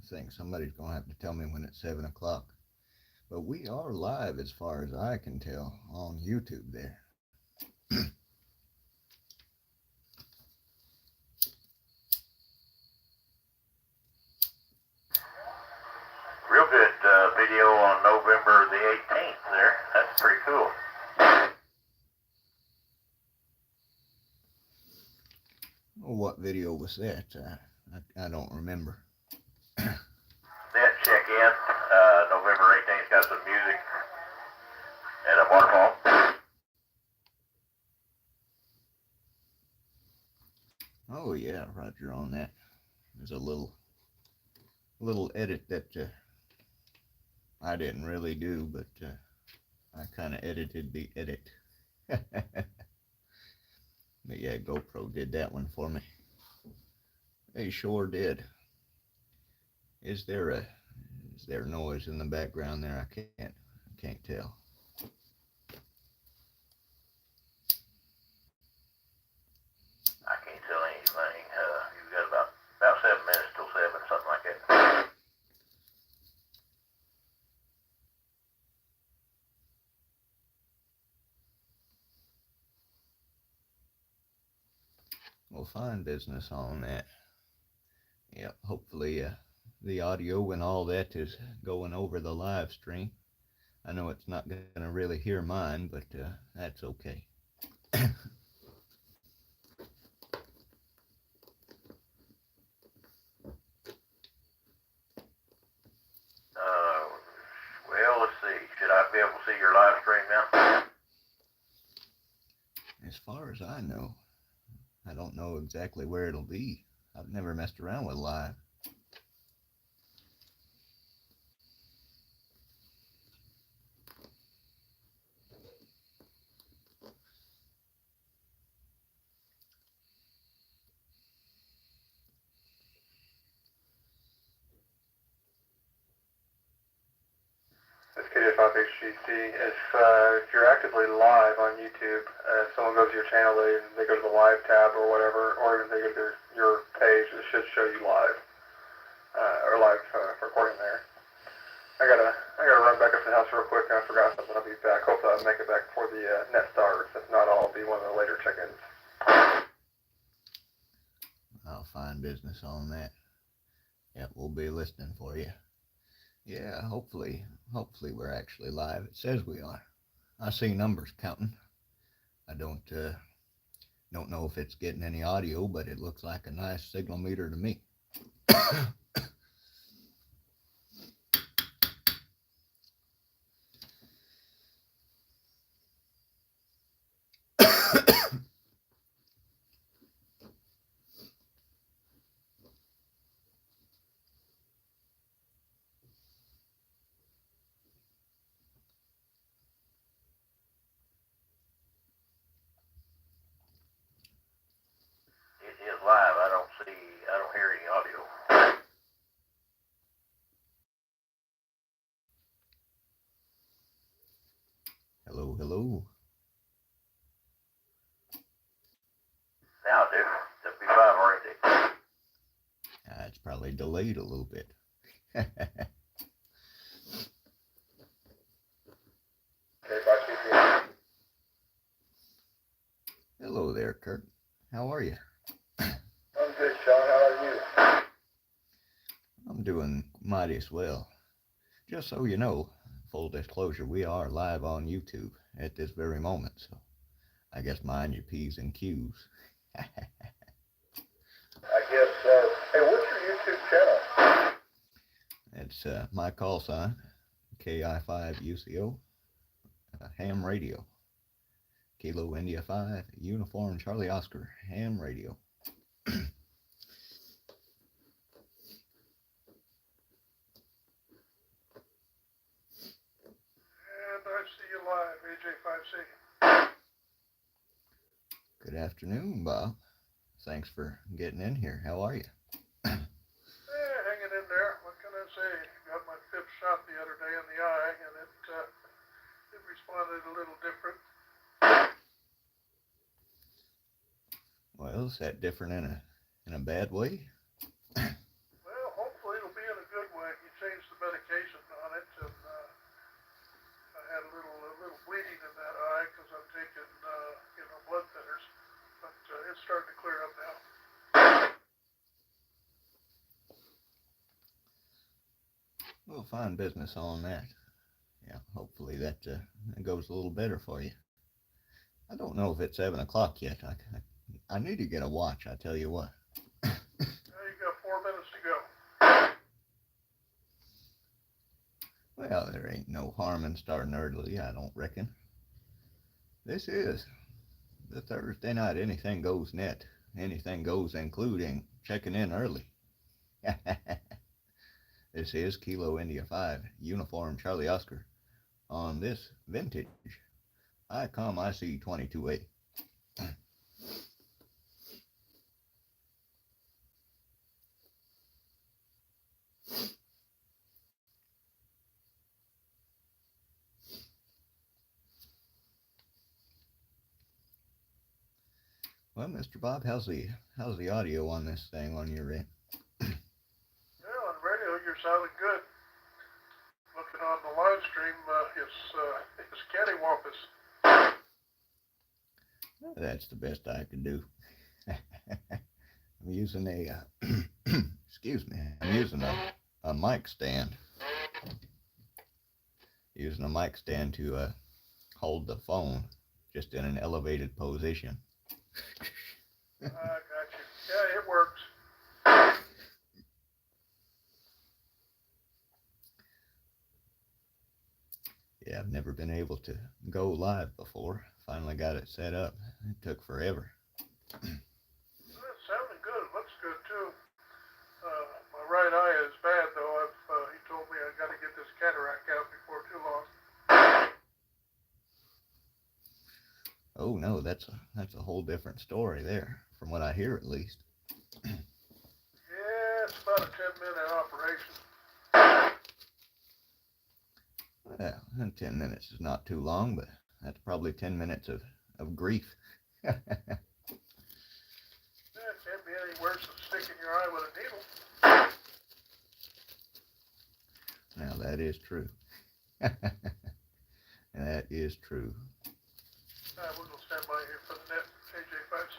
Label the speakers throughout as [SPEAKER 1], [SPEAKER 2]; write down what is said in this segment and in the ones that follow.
[SPEAKER 1] think somebody's going to have to tell me when it's 7 o'clock. But we are live as far as I can tell on YouTube there.
[SPEAKER 2] Real good video on November the 18th there. That's pretty cool.
[SPEAKER 1] What video was that? I don't remember.
[SPEAKER 2] That check-in, November 18th, got some music and a waterfall.
[SPEAKER 1] Oh yeah, Roger on that. There's a little edit that I didn't really do, but I kind of edited the edit. But yeah, GoPro did that one for me. They sure did. Is there noise in the background there? I can't tell.
[SPEAKER 2] I can't tell anything. You've got about 7 minutes till 7, something like that.
[SPEAKER 1] Well, fine business on that. Yep, hopefully the audio and all that is going over the live stream. I know it's not going to really hear mine, but that's okay.
[SPEAKER 2] Well, let's see. Should I be able to see your live stream now?
[SPEAKER 1] As far as I know, I don't know exactly where it'll be. I've never messed around with live.
[SPEAKER 3] This KJ5HGC, if you're actively live on YouTube, if someone goes to your channel, they go to the live tab or whatever, or even they go to your page, it should show you live, or live recording there. I gotta run back up to the house real quick. I forgot something. I'll be back. Hopefully I'll make it back before the net starts. If not, I'll be one of the later check-ins.
[SPEAKER 1] I'll find business on that. Yep, we'll be listening for you. Yeah, hopefully we're actually live. It says we are. I see numbers counting. I don't know if it's getting any audio, but it looks like a nice signal meter to me.
[SPEAKER 2] It is live. I don't hear any audio.
[SPEAKER 1] Hello, hello.
[SPEAKER 2] Now I do. That'd be 5 already.
[SPEAKER 1] It's probably delayed a little bit. Hello there, Kurt. How are you?
[SPEAKER 3] I'm good, Sean. How are you?
[SPEAKER 1] I'm doing mighty swell. Just so you know, full disclosure, we are live on YouTube at this very moment, so I guess mind your P's and Q's.
[SPEAKER 3] I guess so. Hey, what's your YouTube channel?
[SPEAKER 1] It's my call sign, KI5UCO, ham radio. Kilo India 5, Uniform Charlie Oscar, ham radio.
[SPEAKER 3] And I see you live, AJ5C.
[SPEAKER 1] Good afternoon, Bob. Thanks for getting in here. How are you?
[SPEAKER 3] Hanging in there. What can I say? Got my 5th shot the other day in the eye, and it responded a little different.
[SPEAKER 1] Well, is that different in a bad way?
[SPEAKER 3] Well, hopefully it'll be in a good
[SPEAKER 1] fine business on that. Yeah, hopefully that goes a little better for you. I don't know if it's 7 o'clock yet. I need to get a watch. I tell you what.
[SPEAKER 3] Now you got 4 minutes to go.
[SPEAKER 1] Well, there ain't no harm in starting early, I don't reckon. This is the Thursday night Anything Goes net. Anything goes, including checking in early. This is Kilo India 5, Uniform Charlie Oscar, on this vintage ICOM IC22A. Well, Mr. Bob, how's the audio on this thing on your end?
[SPEAKER 3] Yeah, on radio you're sounding good. Looking on the live stream, it's cattywampus.
[SPEAKER 1] That's the best I could do. I'm using a excuse me. I'm using a mic stand. Using a mic stand to hold the phone just in an elevated position.
[SPEAKER 3] I got you. Yeah, it works.
[SPEAKER 1] Yeah, I've never been able to go live before. Finally got it set up. It took forever.
[SPEAKER 3] Well, it's sounding good. It looks good too. My right eye is bad though. He told me I got to get this cataract out before too long.
[SPEAKER 1] Oh no, that's a whole different story there, from what I hear at least.
[SPEAKER 3] Yeah, it's about a 10-minute operation.
[SPEAKER 1] Well, 10 minutes is not too long, but that's probably 10 minutes of grief.
[SPEAKER 3] Yeah, it can't be any worse than sticking your eye with a needle.
[SPEAKER 1] Now that is true. That is true.
[SPEAKER 3] We're going to stand by here for the net KJ5C.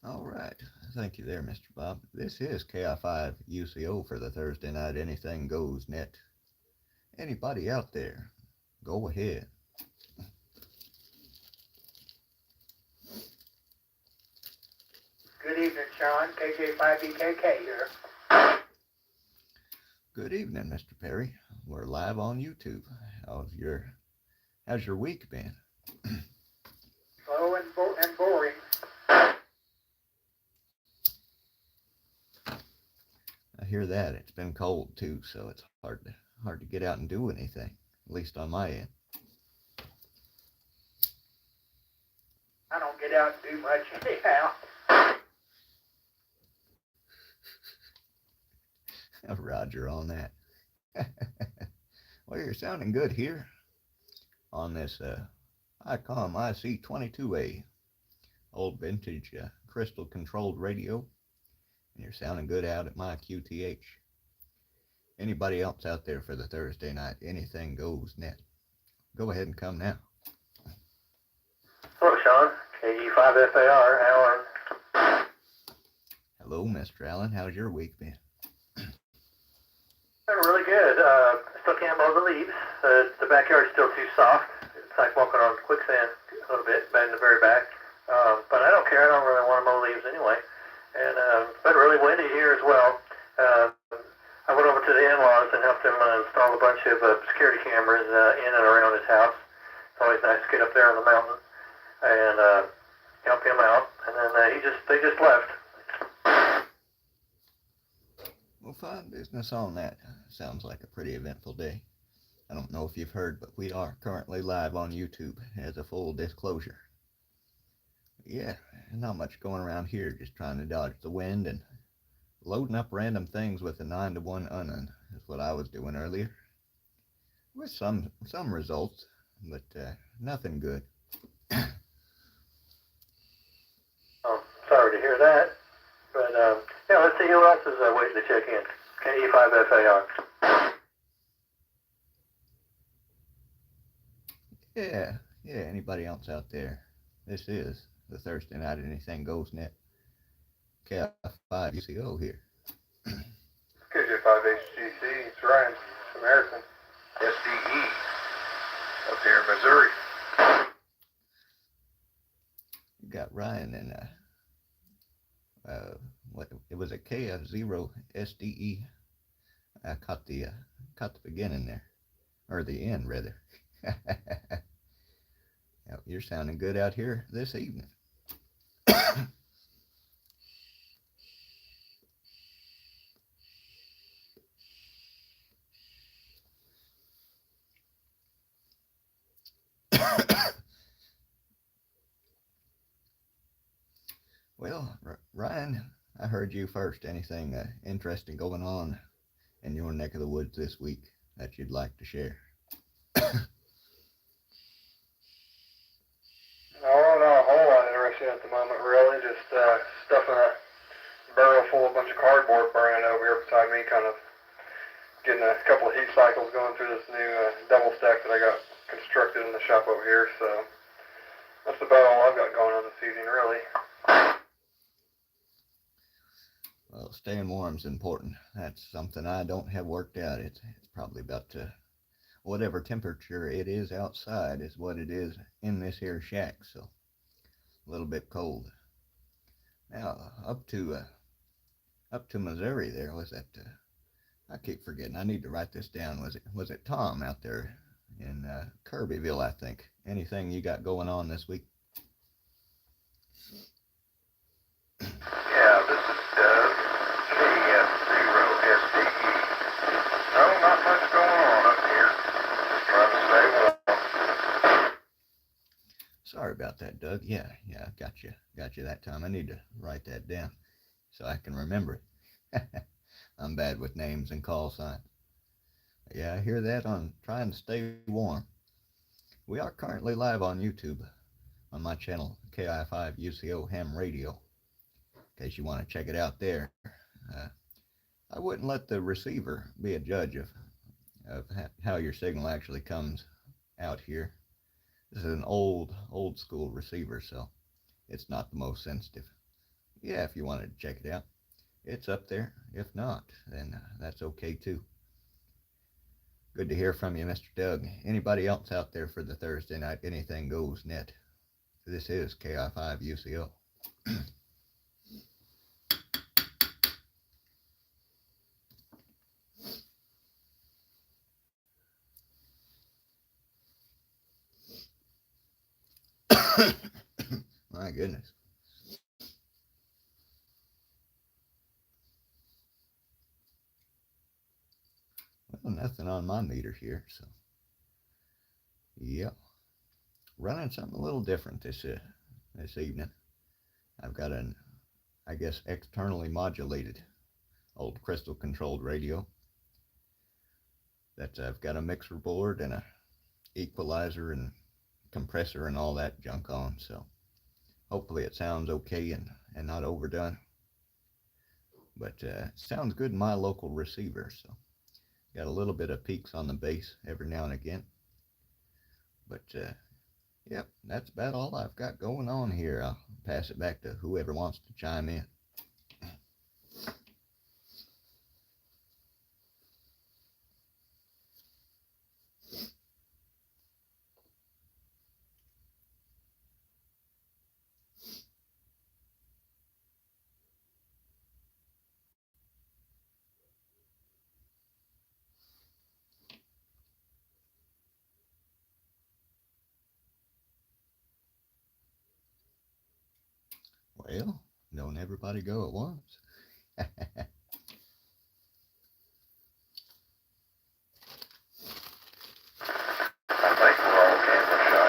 [SPEAKER 1] All right. Thank you there, Mr. Bob. This is KI5 UCO for the Thursday night Anything Goes net. Anybody out there, go ahead.
[SPEAKER 4] Good evening, Sean. KJ5BKK here.
[SPEAKER 1] Good evening, Mr. Perry. We're live on YouTube. How's your week been?
[SPEAKER 4] Slow and boring.
[SPEAKER 1] I hear that. It's been cold too, so it's hard to get out and do anything, at least on my end.
[SPEAKER 4] I don't get out and do much anyhow.
[SPEAKER 1] Roger on that. Well, you're sounding good here on this ICOM IC22A, old vintage crystal controlled radio, and you're sounding good out at my QTH. Anybody else out there for the Thursday night Anything Goes net? Go ahead and come now.
[SPEAKER 2] Hello, Sean. KE5FAR, Alan.
[SPEAKER 1] Hello, Mr. Allen. How's your week been?
[SPEAKER 2] Been really good. Still can't mow the leaves. The backyard's still too soft. It's like walking on quicksand a little bit, in the very back. But I don't care. I don't really want to mow leaves anyway. And it's been really windy here as well. I went over to the in-laws and helped him install a bunch of security cameras in and around his house. It's always nice to get up there on the mountain and help him out. And then they just left.
[SPEAKER 1] Well, fine business on that. Sounds like a pretty eventful day. I don't know if you've heard, but we are currently live on YouTube as a full disclosure. Yeah, not much going around here, just trying to dodge the wind and loading up random things with a 9-to-1 unun is what I was doing earlier. With some results, but nothing good.
[SPEAKER 2] Oh, sorry to hear that. But, yeah, let's see who else is waiting to check in. KE5FAR.
[SPEAKER 1] Yeah, anybody else out there? This is the Thursday night Anything Goes net. KI5 UCO here.
[SPEAKER 3] KJ5HGC, it's Ryan, American.
[SPEAKER 5] SDE up here in Missouri.
[SPEAKER 1] You got Ryan and what it was a KF0 SDE. I caught the beginning there, or the end rather. Yep, you're sounding good out here this evening. Well, Ryan, I heard you first. Anything interesting going on in your neck of the woods this week that you'd like to share?
[SPEAKER 3] Oh, not a whole lot interesting at the moment, really. Just stuffing a barrel full of a bunch of cardboard burning over here beside me, kind of getting a couple of heat cycles going through this new double stack that I got constructed in the shop over here. So that's about all I've got going on this evening, really.
[SPEAKER 1] Well, staying warm is important. That's something I don't have worked out. It's probably about whatever temperature it is outside is what it is in this here shack. So a little bit cold. Now up to Missouri. There was that. I keep forgetting. I need to write this down. Was it Tom out there in Kirbyville? I think. Anything you got going on this week?
[SPEAKER 5] Yeah, this is Doug, KF0SDE. No, not much going on up here. Just trying to stay warm.
[SPEAKER 1] Sorry about that, Doug. Yeah, got you that time. I need to write that down so I can remember it. I'm bad with names and call signs. Yeah, I hear that on trying to stay warm. We are currently live on YouTube on my channel, KI5 UCO Ham Radio, in case you want to check it out there. I wouldn't let the receiver be a judge of how your signal actually comes out here. This is an old school receiver, so it's not the most sensitive. Yeah, if you wanted to check it out, it's up there. If not, then that's okay too. Good to hear from you, Mr. Doug. Anybody else out there for the Thursday night Anything Goes net? This is KI5 UCO. My goodness. Well, nothing on my meter here, so yeah, running something a little different this evening. I've got an, I guess, externally modulated old crystal controlled radio that I've got a mixer board and a equalizer and compressor and all that junk on, so hopefully it sounds okay and not overdone, but it sounds good in my local receiver. So got a little bit of peaks on the bass every now and again, but yep, that's about all I've got going on here. I'll pass it back to whoever wants to chime in. Well, don't everybody go at once.
[SPEAKER 5] I think we're all camera shy.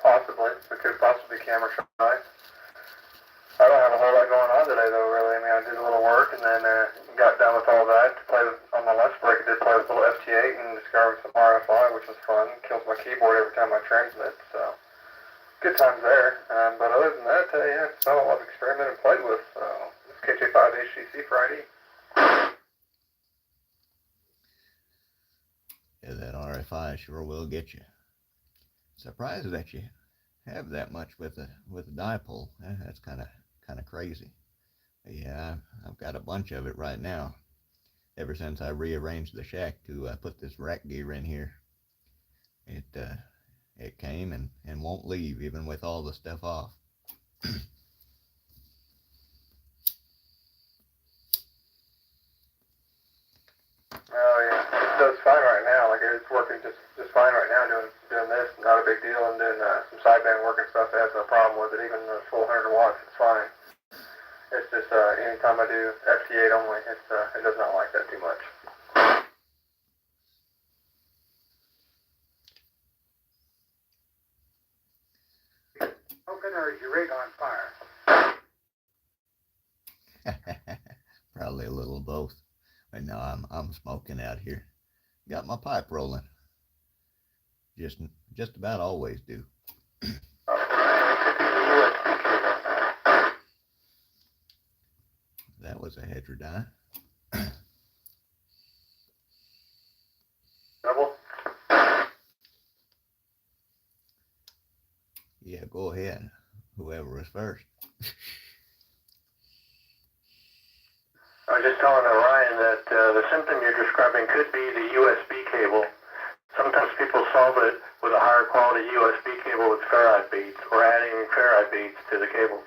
[SPEAKER 3] Possibly. We could possibly be camera shy. I don't have a whole lot going on today, though, really. I mean, I did a little work and then got done with all that. On my lunch break, I did play with a little FT8 and discovered some RFI, which was fun. Kills my keyboard every time I transmit, so good times there. But other than that, yeah, it's not a lot of experimented and played with. So it's KJ5HGC Friday.
[SPEAKER 1] Yeah, that RFI sure will get you. Surprised that you have that much with a dipole. That's kind of crazy. But yeah, I've got a bunch of it right now. Ever since I rearranged the shack to put this rack gear in here, it came and won't leave even with all the stuff off.
[SPEAKER 3] Oh yeah, it does fine right now. Like it's working just fine right now. Doing this, not a big deal, and doing some sideband work and stuff. It has no problem with it. Even the full 100 watts, it's fine. It's just anytime I do FT8 only, it does not like that too much.
[SPEAKER 4] Smoking or is your rig on fire?
[SPEAKER 1] Probably a little of both. But no, I'm smoking out here. Got my pipe rolling. Just about always do. That was a heterodyne.
[SPEAKER 3] Double?
[SPEAKER 1] Yeah, go ahead. Whoever was first.
[SPEAKER 2] I was just telling Orion that the symptom you're describing could be the USB cable. Sometimes people solve it with a higher quality USB cable with ferrite beads or adding ferrite beads to the cable.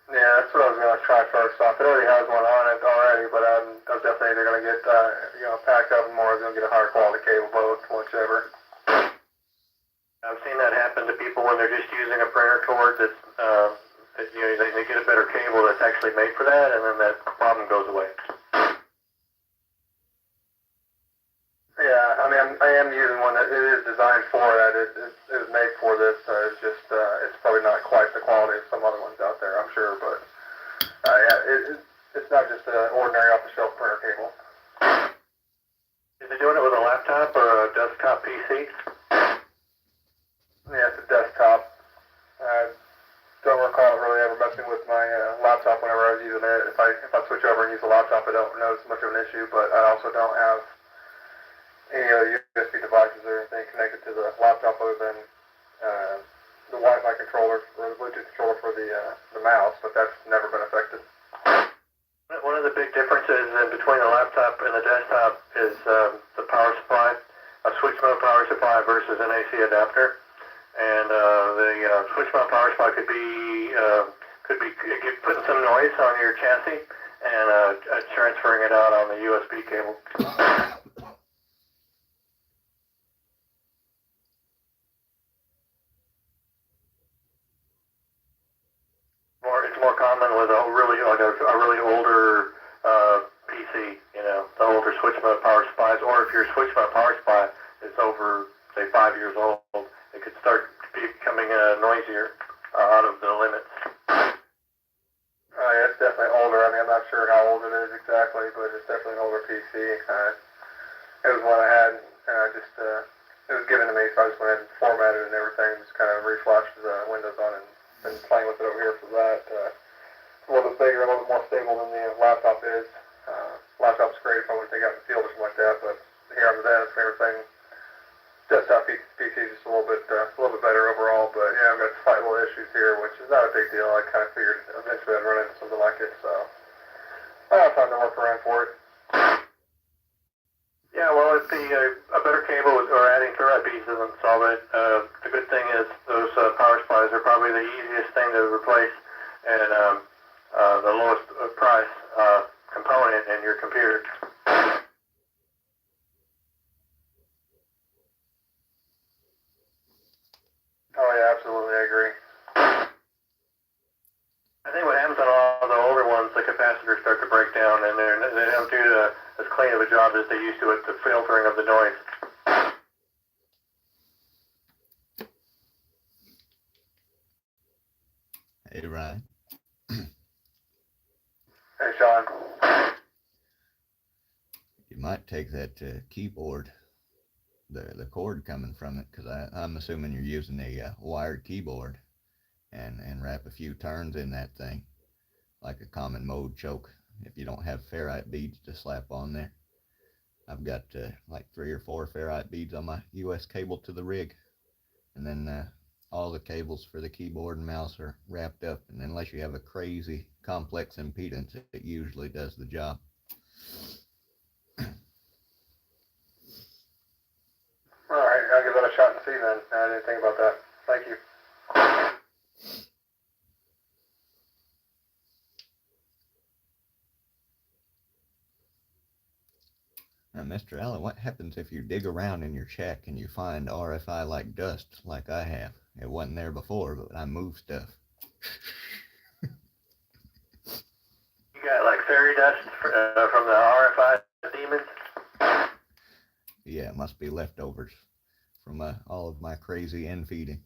[SPEAKER 3] Yeah, that's what I was going to try first off. It already has one on it already, but I'm definitely either going to get a pack of them or I'm going to get a higher quality cable, both, whichever.
[SPEAKER 2] I've seen that happen to people when they're just using a printer cord that's, they get a better cable that's actually made for that, and then that problem goes away.
[SPEAKER 3] Yeah, I mean, I am using one that it is designed for that. It is made for this. It's just, it's probably not quite the quality of some other ones out there, I'm sure, but yeah, it's not just an ordinary off-the-shelf printer cable.
[SPEAKER 2] Is it doing it with a laptop or a desktop PC?
[SPEAKER 3] Yeah, it's a desktop. I don't recall really ever messing with my laptop whenever I was using it. If I switch over and use a laptop, I don't notice much of an issue, but I also don't have any other USB devices or anything connected to the laptop other than the Wi-Fi controller or the Bluetooth controller for the mouse, but that's never been affected.
[SPEAKER 2] One of the big differences between the laptop and the desktop is the power supply. A switch mode power supply versus an AC adapter. And the switch mode power supply could be putting some noise on your chassis and transferring it out on the USB cable. It's more common with a really older PC, the older switch mode power supplies, or if your switch mode power supply is over, say, 5 years old, it could start becoming noisier out of the limits.
[SPEAKER 3] Yeah, it's definitely older. I mean, I'm not sure how old it is exactly, but it's definitely an older PC. It was one I had, and I just, it was given to me, so I just went ahead and formatted it and everything, just kind of reflashed the Windows on and been playing with it over here for that. It's a little bit bigger, a little bit more stable than the laptop is. Laptop's great if I want to take it out in the field or something like that, but here on the desk and everything, desktop PC is just a little bit better overall. But yeah, I've got slight little issues here, which is not a big deal. I kind of figured eventually I'd run into something like it, so I'll find a workaround for it.
[SPEAKER 2] Yeah, well, it'd be a better cable or adding ferrite beads doesn't solve it. The good thing is those power supplies are probably the easiest thing to replace and the lowest price component in your computer.
[SPEAKER 3] Oh yeah, absolutely, I agree.
[SPEAKER 2] I think what happens on all the older ones, the capacitors start to break down, and they don't do as clean of a job as they used to at the filtering of the noise.
[SPEAKER 1] Hey, Ryan.
[SPEAKER 3] Hey, Sean.
[SPEAKER 1] You might take that keyboard, the cord coming from it, because I'm assuming you're using a wired keyboard, and wrap a few turns in that thing, like a common mode choke, if you don't have ferrite beads to slap on there. I've got like 3 or 4 ferrite beads on my US cable to the rig, and then all the cables for the keyboard and mouse are wrapped up, and unless you have a crazy complex impedance, it usually does the job.
[SPEAKER 3] All right, I'll give that a shot and see then. I didn't think about that. Thank you.
[SPEAKER 1] Now, Mr. Allen, what happens if you dig around in your shack and you find RFI like dust, like I have? It wasn't there before, but I moved stuff.
[SPEAKER 2] You got like fairy dust from the RFI demons?
[SPEAKER 1] Yeah, it must be leftovers from all of my crazy end feeding.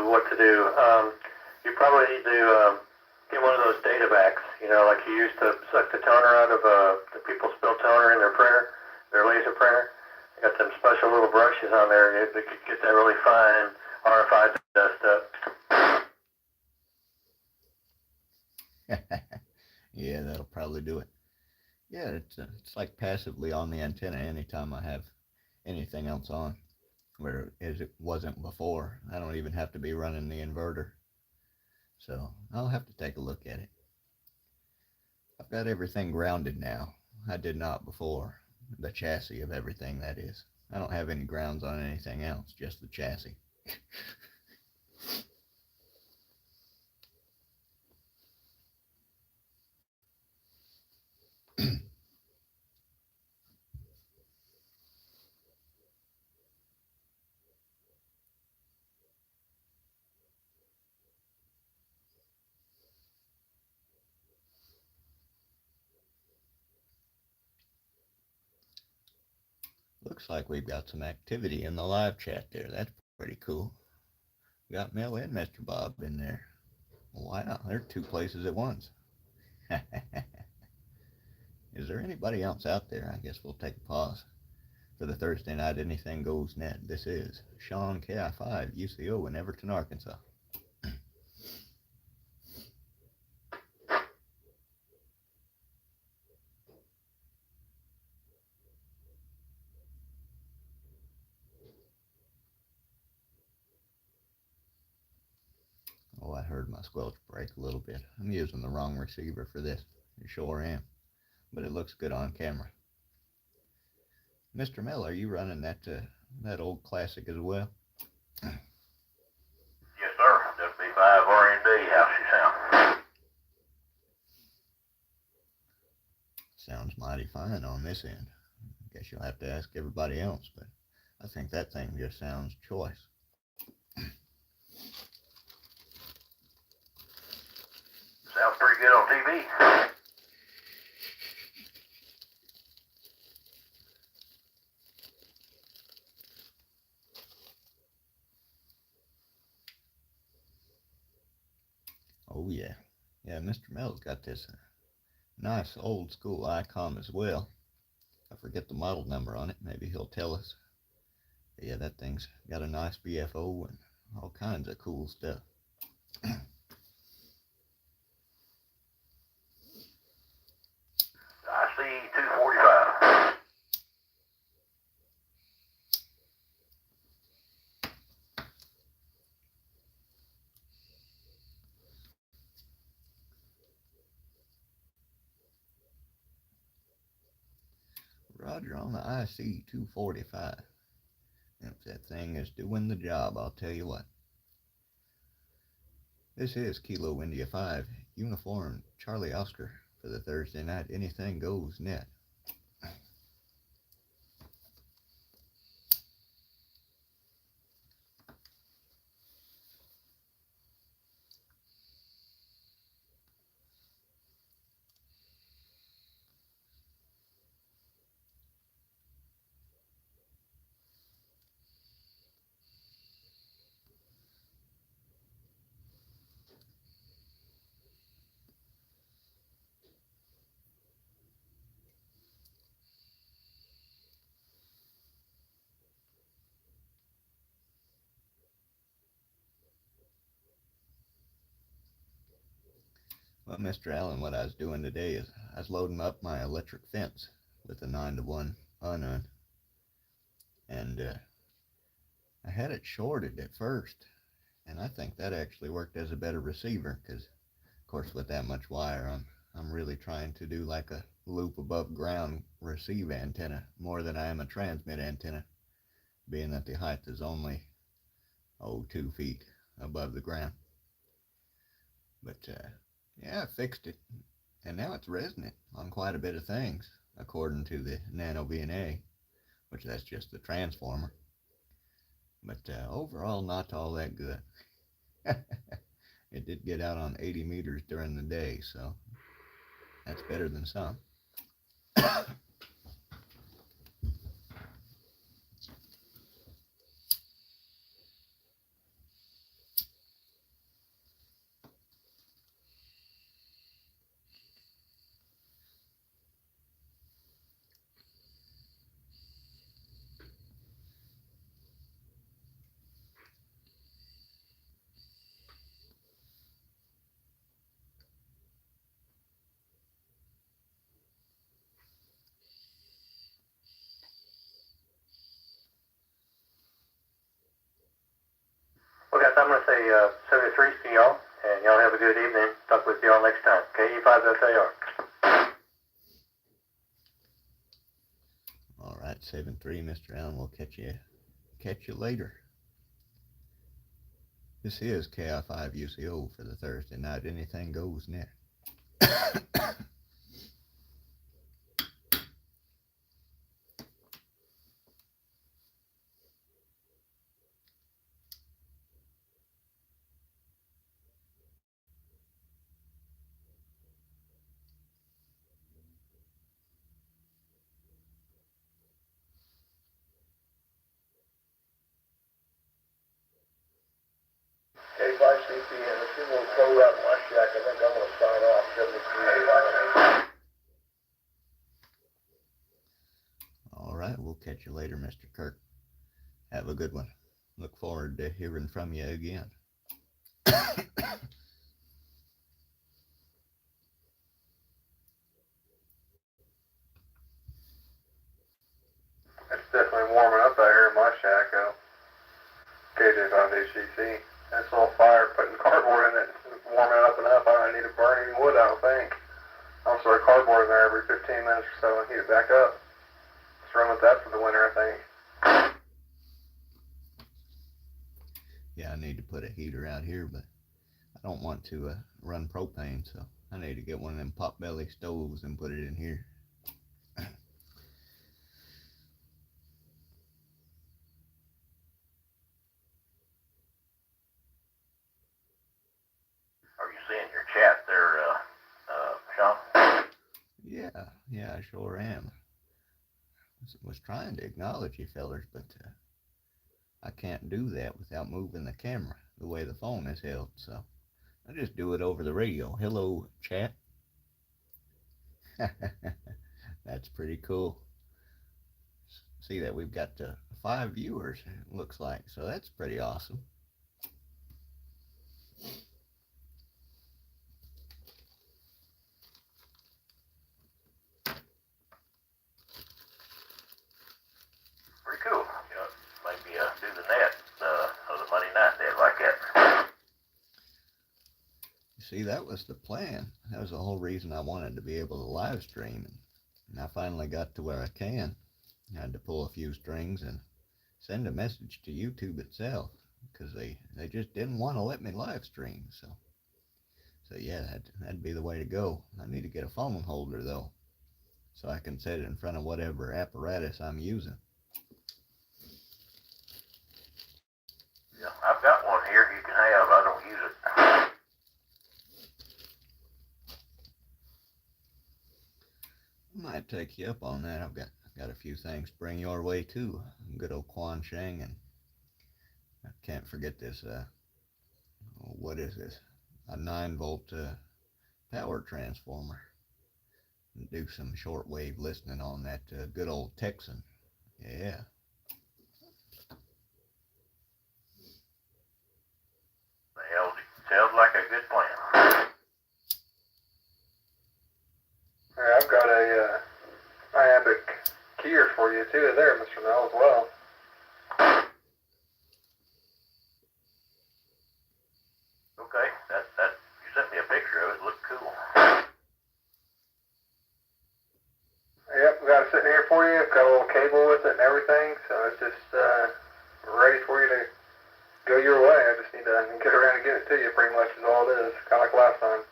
[SPEAKER 2] What to do. You probably need to get one of those data backs, like you used to suck the toner out of the people spill toner in their printer, their laser printer. They got them special little brushes on there, and they could get that really fine RFI dust up.
[SPEAKER 1] Yeah, that'll probably do it. Yeah, it's like passively on the antenna anytime I have anything else on, whereas it wasn't before. I don't even have to be running the inverter. So I'll have to take a look at it. I've got everything grounded now. I did not before. The chassis of everything, that is. I don't have any grounds on anything else, just the chassis. Looks like we've got some activity in the live chat there. That's pretty cool. We got Mel and Mr. Bob in there. Wow, they're 2 places at once. Is there anybody else out there? I guess we'll take a pause for the Thursday Night Anything Goes Net. This is Sean KI5 UCO in Everton, Arkansas. Oh, I heard my squelch break a little bit. I'm using the wrong receiver for this. I sure am. But it looks good on camera. Mr. Mel, are you running that old classic as well?
[SPEAKER 5] Yes, sir. WB5 R&D. How's she sound?
[SPEAKER 1] Sounds mighty fine on this end. Guess you'll have to ask everybody else, but I think that thing just sounds choice.
[SPEAKER 5] Sounds pretty good on TV.
[SPEAKER 1] Oh yeah. Yeah, Mr. Mel's got this nice old school icon as well. I forget the model number on it. Maybe he'll tell us. But yeah, that thing's got a nice BFO and all kinds of cool stuff.
[SPEAKER 5] I see 245.
[SPEAKER 1] Roger on the IC 245. If that thing is doing the job, I'll tell you what. This is Kilo India 5, Uniform Charlie Oscar for the Thursday Night Anything Goes Net. Well, Mr. Allen, what I was doing today is I was loading up my electric fence with a 9-to-1 unun, and I had it shorted at first, and I think that actually worked as a better receiver because, of course, with that much wire, I'm really trying to do like a loop above ground receive antenna more than I am a transmit antenna, being that the height is only 2 feet above the ground. But yeah, I fixed it, and now it's resonant on quite a bit of things according to the nano VNA, which that's just the transformer. But overall, not all that good. It did get out on 80 meters during the day, so that's better than some.
[SPEAKER 2] Well, guys, I'm going to say 73 to y'all, and y'all have a good evening. Talk with y'all next time. KE5FAR.
[SPEAKER 1] All right, 7-3, Mr. Allen. We'll catch you later. This is KI5 UCO for the Thursday night. Anything goes net.
[SPEAKER 5] K5CP, and if you will throw that in my shack, I think I'm going to sign off 73.
[SPEAKER 1] All right, we'll catch you later, Mr. Kirk. Have a good one. Look forward to hearing from you again.
[SPEAKER 3] It's definitely warming up out here in my shack, KJ5HCC. That's all fire, putting cardboard in it. It's warming it up enough. I don't need to burn any wood, I don't think. I'll throw cardboard in there every 15 minutes or so and heat it back up. Let's run with that for the winter, I think.
[SPEAKER 1] Yeah, I need to put a heater out here, but I don't want to run propane, so I need to get one of them potbelly stoves and put it in here.
[SPEAKER 5] Are you seeing your chat there, Sean?
[SPEAKER 1] Yeah, I sure am. Was trying to acknowledge you fellers, but I can't do that without moving the camera the way the phone is held, so I just do it over the radio. Hello, chat. That's pretty cool. See that we've got 5 viewers, it looks like, so that's pretty awesome.
[SPEAKER 5] Pretty cool. You know, maybe do the net, or the Monday night net like that.
[SPEAKER 1] See, that was the plan. That was the whole reason I wanted to be able to live stream, and I finally got to where I can. I had to pull a few strings and send a message to YouTube itself because they just didn't want to let me live stream. So yeah, that'd be the way to go. I need to get a phone holder though, so I can set it in front of whatever apparatus I'm using.
[SPEAKER 5] Yeah, I've got one here you can have. I don't use it.
[SPEAKER 1] I might take you up on that. I've got a few things to bring your way too. Good old Quan Shang, and I can't forget this. What is this? A 9-volt power transformer. Do some shortwave listening on that good old Texan. Yeah.
[SPEAKER 5] Sounds like a good plan.
[SPEAKER 3] it's just ready for you to go your way. I just need to get around and get it to you, pretty much is all it is, kind of like last time.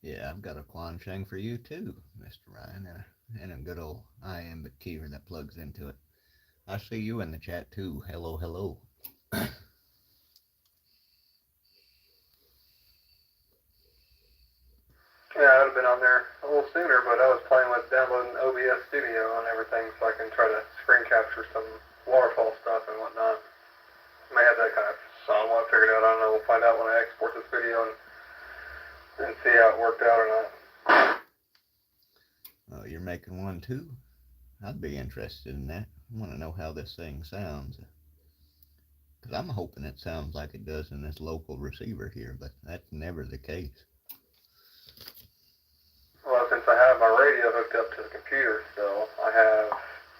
[SPEAKER 1] Yeah, I've got a Quan Sheng for you too, Mr. Ryan, and a good old iambic keyboard that plugs into it. I see you in the chat too. Hello, hello.
[SPEAKER 3] Yeah, I would have been on there a little sooner, but I was playing with downloading OBS Studio and everything so I can try to screen capture some waterfall stuff and whatnot. May have that kind of somewhat figured out. I don't know. We'll find out when I export this video and see how it worked out or not.
[SPEAKER 1] Oh, you're making one too? I'd be interested in that. I want to know how this thing sounds. Because I'm hoping it sounds like it does in this local receiver here, but that's never the case.
[SPEAKER 3] Well, since I have my radio hooked up to the computer still, I have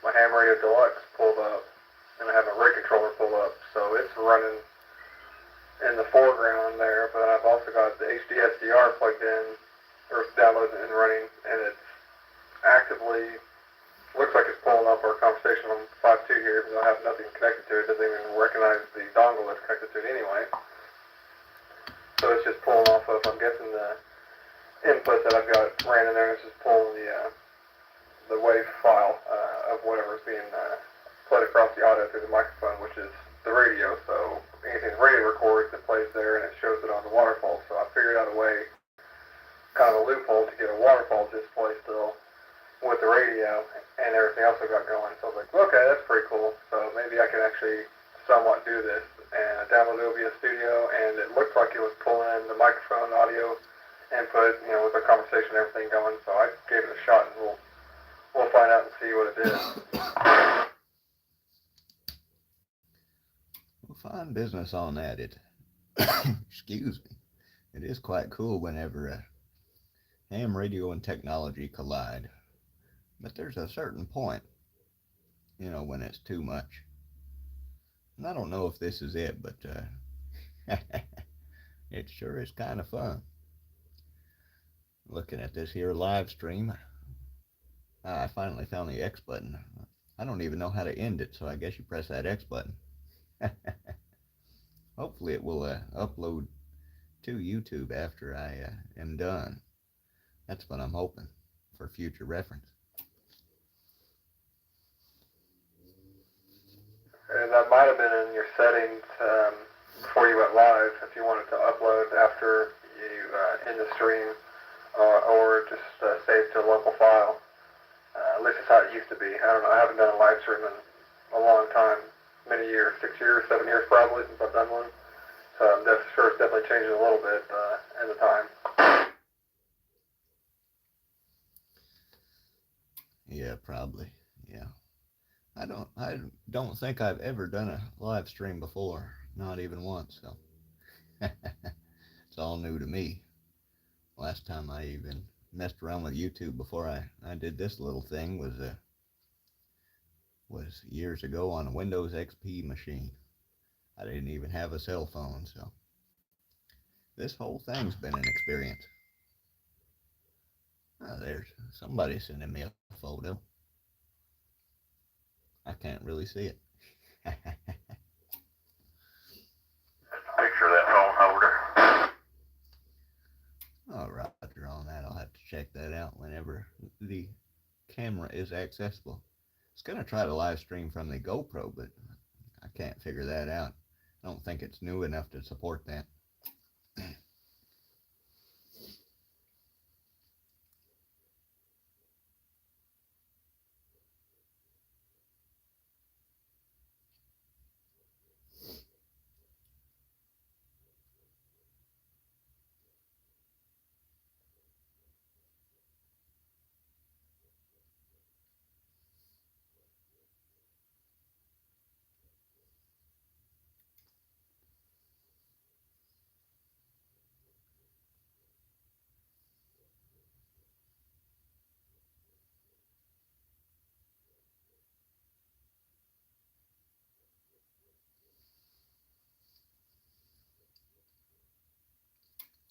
[SPEAKER 3] my Ham Radio Deluxe pulled up, and I have my rig controller pulled up, so it's running in the foreground there, but I've also got the HD SDR plugged in, or it's downloaded and running, and it's actively, looks like it's pulling up our conversation on 5.2 here, even though I have nothing connected to it. It doesn't even recognize the dongle that's connected to it anyway. So it's just pulling off of, I'm guessing, the input that I've got ran in there. It's just pulling the wave file of whatever's being played across the audio through the microphone, which is the radio. So anything the radio records, it plays there and it shows it on the waterfall. So I figured out a way, kind of a loophole, to get a waterfall display still with the radio and everything else I got going. So I was like, okay, that's pretty cool. So maybe I can actually somewhat do this. And I downloaded OBS Studio, and it looked like it was pulling in the microphone audio input, with the conversation and everything going. So I gave it a shot, and we'll find out and see what it is.
[SPEAKER 1] Well, fine business on that. Excuse me. It is quite cool whenever ham radio and technology collide. But there's a certain point, when it's too much. And I don't know if this is it, but it sure is kind of fun. Looking at this here live stream, I finally found the X button. I don't even know how to end it, so I guess you press that X button. Hopefully it will upload to YouTube after I am done. That's what I'm hoping for future reference.
[SPEAKER 3] And that might have been in your settings before you went live, if you wanted to upload after you end the stream, or just save to a local file. At least it's how it used to be. I don't know. I haven't done a live stream in a long time, many years, 6 years, 7 years probably since I've done one. So I'm sure it's definitely changing a little bit in the time.
[SPEAKER 1] Yeah, probably. Yeah. I don't think I've ever done a live stream before, not even once, so it's all new to me. Last time I even messed around with YouTube before I did this little thing was years ago on a Windows XP machine. I didn't even have a cell phone, so this whole thing's been an experience. Oh, there's somebody sending me a photo. I can't really see it.
[SPEAKER 5] Picture of that phone holder.
[SPEAKER 1] Oh, Roger on that. I'll have to check that out whenever the camera is accessible. I was going to try to live stream from the GoPro, but I can't figure that out. I don't think it's new enough to support that.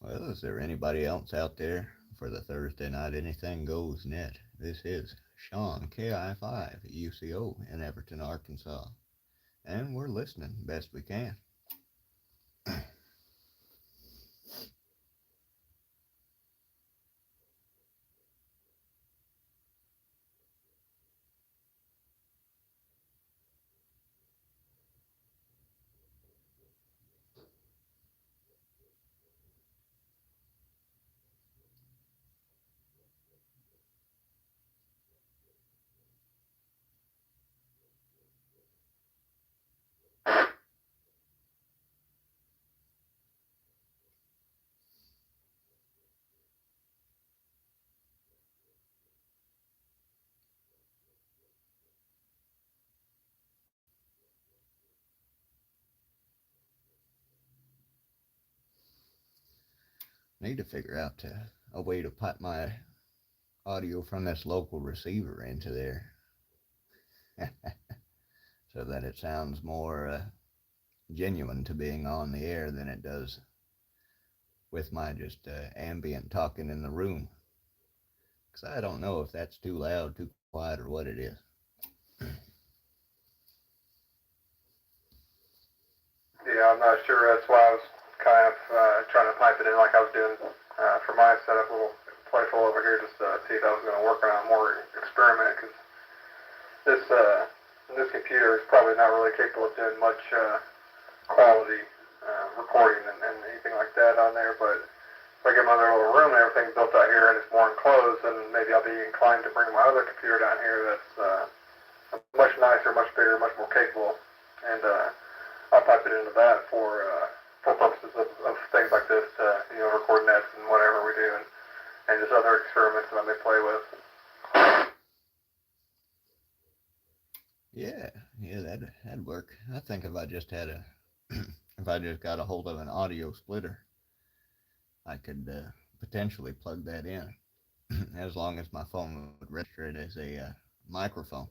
[SPEAKER 1] Well, is there anybody else out there for the Thursday Night Anything Goes net? This is Sean, KI5, UCO in Everton, Arkansas. And we're listening best we can. Need to figure out a way to pipe my audio from this local receiver into there so that it sounds more genuine to being on the air than it does with my just ambient talking in the room. Because I don't know if that's too loud, too quiet, or what it is.
[SPEAKER 3] Yeah, I'm not sure. That's why I was kind of trying to pipe it in like I was doing for my setup, a little playful over here, just to see if I was going to work on a more experiment, because this computer is probably not really capable of doing much quality recording and anything like that on there. But if I get my other little room and everything built out here and it's more enclosed, then maybe I'll be inclined to bring my other computer down here that's much nicer, much bigger, much more capable, and I'll pipe it into that for purposes of things like this, to record nets and whatever we do, and just other experiments that I may play with.
[SPEAKER 1] Yeah, that'd work. I think if I just had if I just got a hold of an audio splitter, I could potentially plug that in, as long as my phone would register it as a microphone.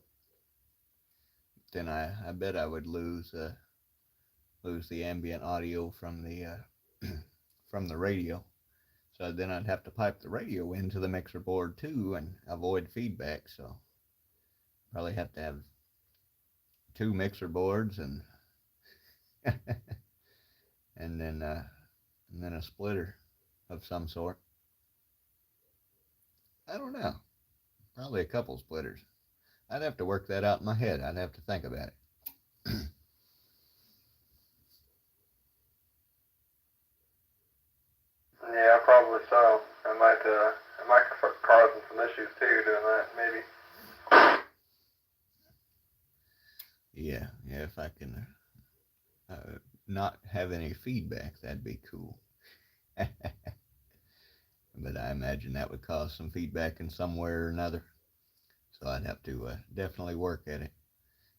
[SPEAKER 1] Then I bet I would lose the ambient audio from the from the radio. So then I'd have to pipe the radio into the mixer board too and avoid feedback. So probably have to have two mixer boards and and then a splitter of some sort. I don't know. Probably a couple splitters. I'd have to work that out in my head. I'd have to think about it.
[SPEAKER 3] Yeah, probably so. It might cause some issues too doing that, maybe.
[SPEAKER 1] Yeah, if I can not have any feedback, that'd be cool. But I imagine that would cause some feedback in some way or another. So I'd have to definitely work at it.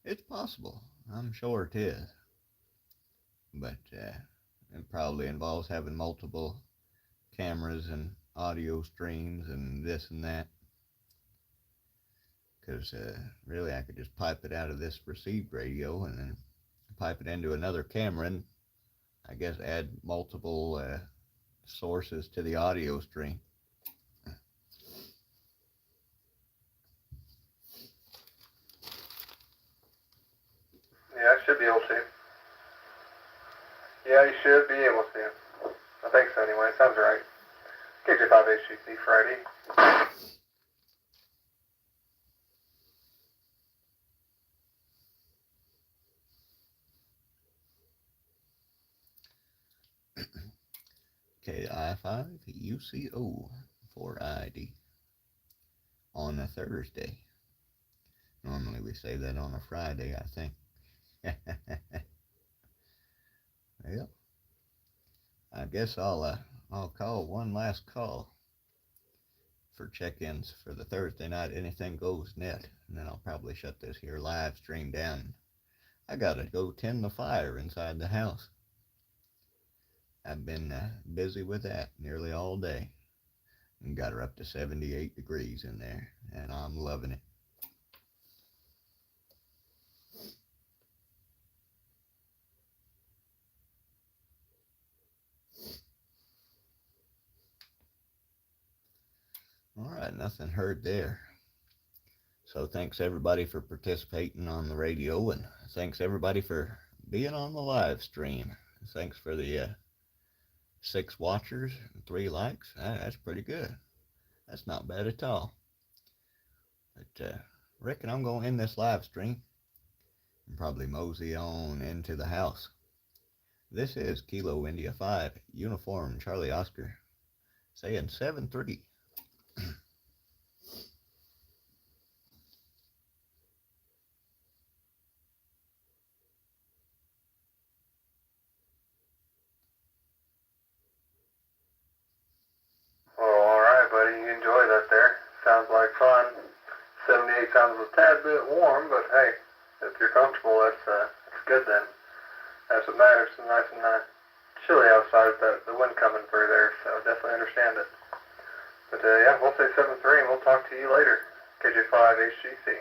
[SPEAKER 1] It's possible. I'm sure it is. But it probably involves having multiple cameras and audio streams and this and that. Because really I could just pipe it out of this received radio and then pipe it into another camera and I guess add multiple sources to the audio stream.
[SPEAKER 3] Yeah, I should be able to. Yeah, you should be able to. I think so anyway. Sounds right. KJ5 HGC Friday.
[SPEAKER 1] KI5 UCO for ID on a Thursday. Normally we say that on a Friday, I think. Well, I guess I'll call one last call for check-ins for the Thursday Night Anything Goes net, and then I'll probably shut this here live stream down. I gotta go tend the fire inside the house. I've been busy with that nearly all day and got her up to 78 degrees in there, and I'm loving it. All right, nothing heard there. So thanks everybody for participating on the radio, and thanks everybody for being on the live stream. Thanks for the 6 watchers and 3 likes. That's pretty good. That's not bad at all. But reckon I'm going to end this live stream and probably mosey on into the house. This is Kilo India 5, Uniform Charlie Oscar, saying 7-3.
[SPEAKER 3] Well, alright, buddy. You enjoy that there. Sounds like fun. 78 sounds a tad bit warm, but hey, if you're comfortable, that's good then. That's what matters. It's nice and chilly outside with the wind coming through there, so definitely understand it. But yeah, we'll say 7-3 and we'll talk to you later. KJ5 HGC.